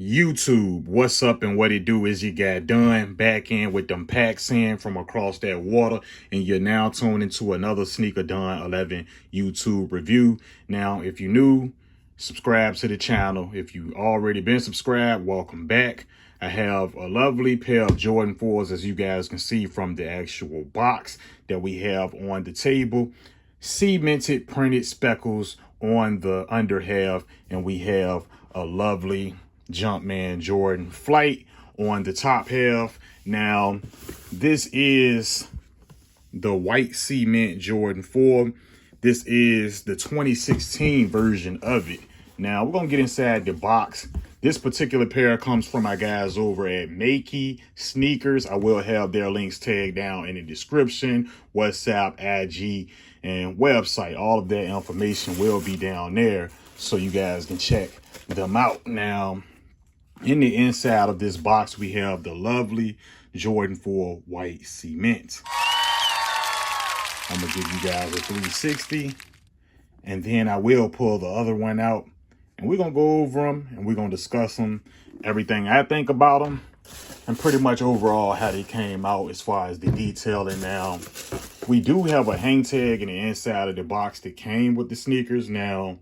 YouTube, what's up and what it do is you got done back in with them packs in from across that water, and you're now tuned into another Sneaker Done 11 YouTube review. Now, if you're new, subscribe to the channel. If you already been subscribed, welcome back. I have a lovely pair of Jordan 4s, as you guys can see from the actual box that we have on the table. Cemented printed speckles on the under half, and we have a lovely Jumpman Jordan Flight on the top half. Now, this is the white cement Jordan 4. This is the 2016 version of it. Now, we're going to get inside the box. This particular pair comes from my guys over at Makey Sneakers. I will have their links tagged down in the description, WhatsApp, IG, and website. All of that information will be down there so you guys can check them out. Now, in the inside of this box, we have the lovely Jordan 4 white cement. I'm going to give you guys a 360, and then I will pull the other one out, and we're going to go over them, and we're going to discuss them, everything I think about them, and pretty much overall how they came out as far as the detailing. Now, we do have a hang tag in the inside of the box that came with the sneakers. Now,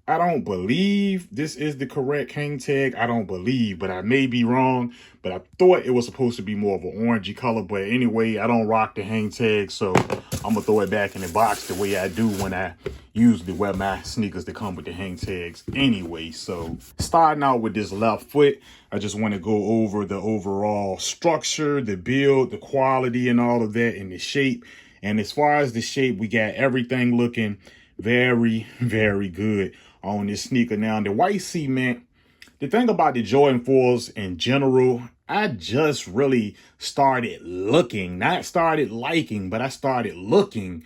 I don't believe this is the correct hang tag. I don't believe, but I may be wrong. But I thought it was supposed to be more of an orangey color. But anyway, I don't rock the hang tag, so I'm going to throw it back in the box the way I do when I usually wear my sneakers that come with the hang tags anyway. So starting out with this left foot, I just want to go over the overall structure, the build, the quality, and all of that, and the shape. And as far as the shape, we got everything looking very, very good on this sneaker. Now, the white cement, the thing about the Jordan 4s in general, I just really started looking, not started liking, but I started looking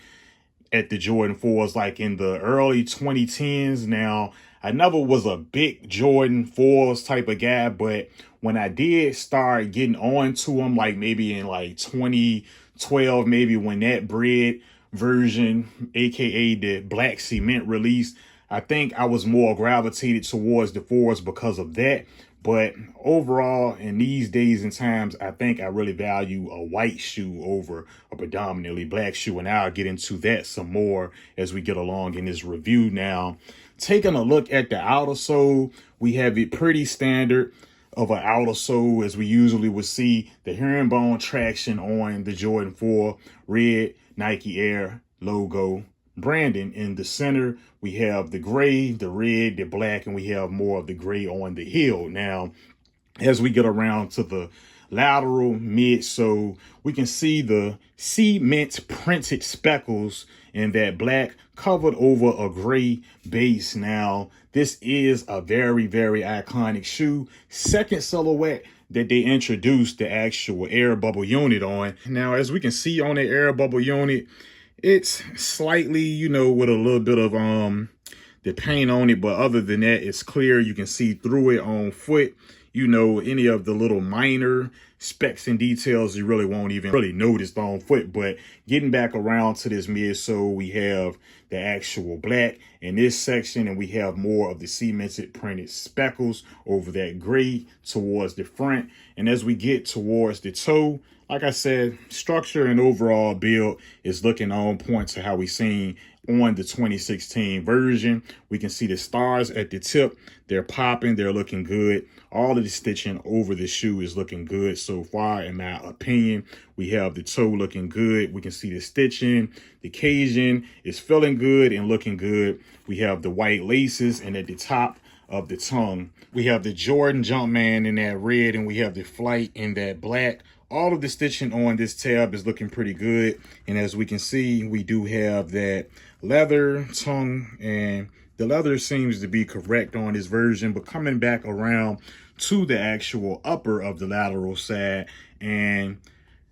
at the Jordan 4s like in the early 2010s. Now, I never was a big Jordan 4s type of guy, but when I did start getting on to them, like maybe in like 2012, maybe when that Breds version, aka the black cement, released, I think I was more gravitated towards the 4s because of that. But overall, in these days and times, I think I really value a white shoe over a predominantly black shoe. And I'll get into that some more as we get along in this review. Now, taking a look at the outer sole, we have it pretty standard of an outer sole as we usually would see. The herringbone traction on the Jordan 4, red Nike Air logo branding in the center. We have the gray, the red, the black, and we have more of the gray on the heel. Now, as we get around to the lateral midsole, we can see the cement printed speckles in that black covered over a gray base. Now, this is a very, very iconic shoe. Second silhouette that they introduced the actual air bubble unit on. Now, as we can see on the air bubble unit, it's slightly, you know, with a little bit of the paint on it, but other than that, it's clear. You can see through it on foot. You know, any of the little minor specs and details you really won't even really notice on foot. But getting back around to this midsole, we have the actual black in this section, and we have more of the cemented printed speckles over that gray towards the front. And as we get towards the toe, like I said, structure and overall build is looking on point to how we seen on the 2016 version. We can see the stars at the tip. They're popping. They're looking good. All of the stitching over the shoe is looking good so far, in my opinion. We have the toe looking good. We can see the stitching. The Cajun is feeling good and looking good. We have the white laces, and at the top of the tongue, we have the Jordan Jumpman in that red, and we have the Flight in that black. All of the stitching on this tab is looking pretty good. And as we can see, we do have that leather tongue, and the leather seems to be correct on this version. But coming back around to the actual upper of the lateral side, and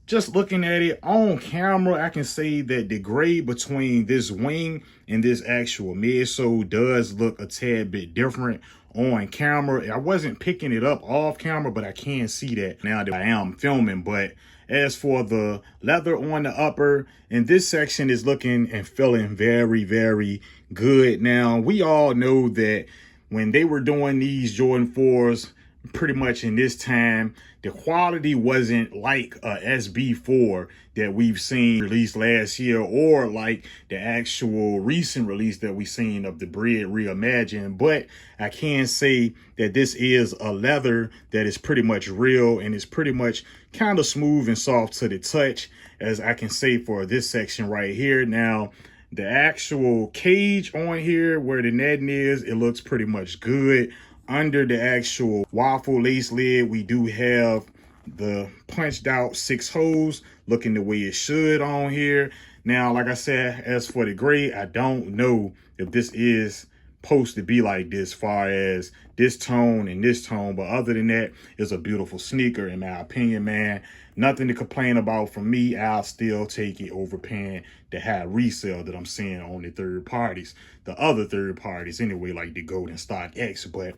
just looking at it on camera, I can say that the grade between this wing and this actual midsole does look a tad bit different on camera. I wasn't picking it up off camera, but I can see that now that I am filming. But as for the leather on the upper, and this section is looking and feeling very, very good. Now, we all know that when they were doing these Jordan 4s pretty much in this time, the quality wasn't like a SB4 that we've seen released last year, or like the actual recent release that we seen of the Breds Reimagined. But I can say that this is a leather that is pretty much real, and it's pretty much kind of smooth and soft to the touch, as I can say for this section right here. Now, the actual cage on here where the netting is, it looks pretty much good. Under the actual waffle lace lid, we do have the punched out 6 holes looking the way it should on here. Now, like I said, as for the gray, I don't know if this is supposed to be like this far as this tone and this tone, but other than that, it's a beautiful sneaker in my opinion, man. Nothing to complain about from me. I'll still take it over paying the high resale that I'm seeing on the third parties, the other third parties anyway, like the Golden Stock X. But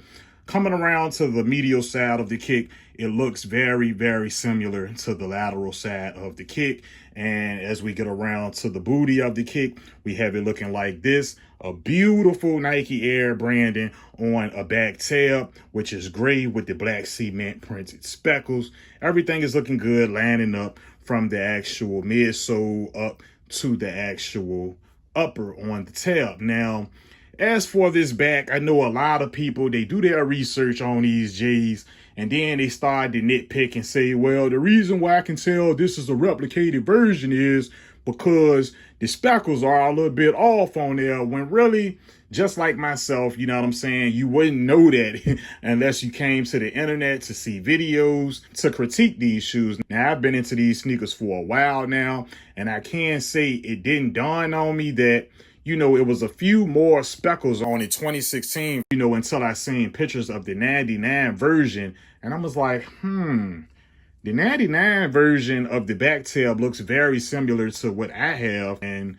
coming around to the medial side of the kick, it looks very, very similar to the lateral side of the kick. And as we get around to the booty of the kick, we have it looking like this. A beautiful Nike Air branding on a back tab, which is gray with the black cement printed speckles. Everything is looking good, lining up from the actual midsole up to the actual upper on the tab. Now, as for this back, I know a lot of people, they do their research on these J's, and then they start to nitpick and say, well, the reason why I can tell this is a replicated version is because the speckles are a little bit off on there, when really, just like myself, you know what I'm saying, you wouldn't know that unless you came to the internet to see videos to critique these shoes. Now, I've been into these sneakers for a while now, and I can say it didn't dawn on me that, you know, it was a few more speckles on the 2016, you know, until I seen pictures of the 99 version. And I was like, the 99 version of the back tab looks very similar to what I have. And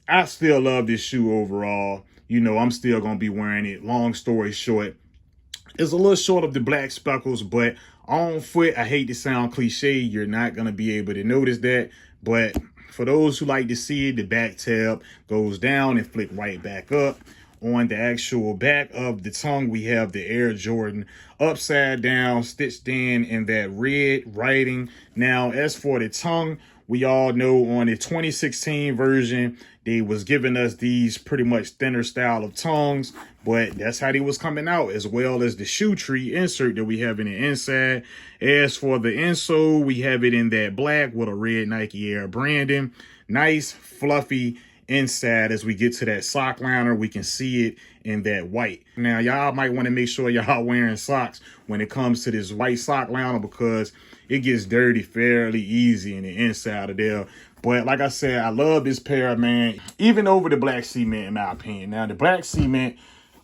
I still love this shoe overall. You know, I'm still going to be wearing it. Long story short, it's a little short of the black speckles, but on foot, I hate to sound cliche, you're not going to be able to notice that. But for those who like to see it, the back tab goes down and flick right back up. On the actual back of the tongue, we have the Air Jordan upside down, stitched in that red writing. Now, as for the tongue, we all know on the 2016 version, they was giving us these pretty much thinner style of tongues, but that's how they was coming out, as well as the shoe tree insert that we have in the inside. As for the insole, we have it in that black with a red Nike Air branding. Nice, fluffy inside. As we get to that sock liner, we can see it in that white. Now, y'all might want to make sure y'all wearing socks when it comes to this white sock liner, because it gets dirty fairly easy in the inside of there. But like I said, I love this pair, man, even over the black cement, in my opinion. Now, the black cement,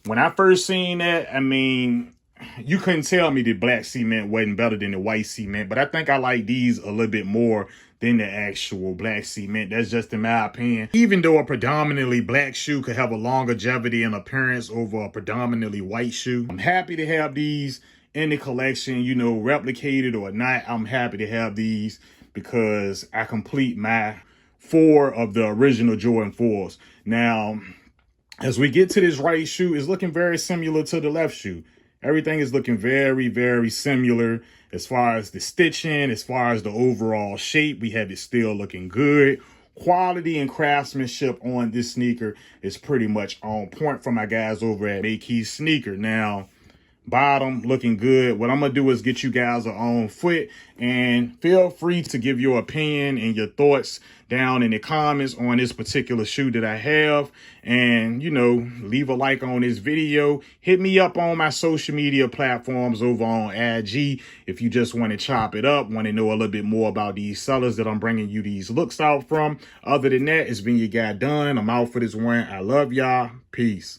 when I first seen that, I mean, you couldn't tell me the black cement wasn't better than the white cement, but I think I like these a little bit more than the actual black cement. That's just in my opinion. Even though a predominantly black shoe could have a longevity and appearance over a predominantly white shoe, I'm happy to have these in the collection, you know, replicated or not. I'm happy to have these because I complete my 4 of the original Jordan 4s. Now, as we get to this right shoe, it's looking very similar to the left shoe. Everything is looking very, very similar as far as the stitching, as far as the overall shape. We have it still looking good. Quality and craftsmanship on this sneaker is pretty much on point for my guys over at Makey Sneaker. Now, bottom looking good. What I'm gonna do is get you guys an Onfoot, and feel free to give your opinion and your thoughts down in the comments on this particular shoe that I have. And, you know, leave a like on this video. Hit me up on my social media platforms over on IG if you just want to chop it up, want to know a little bit more about these sellers that I'm bringing you these looks out from. Other than that, it's been your guy Dunn. I'm out for this one. I love y'all. Peace.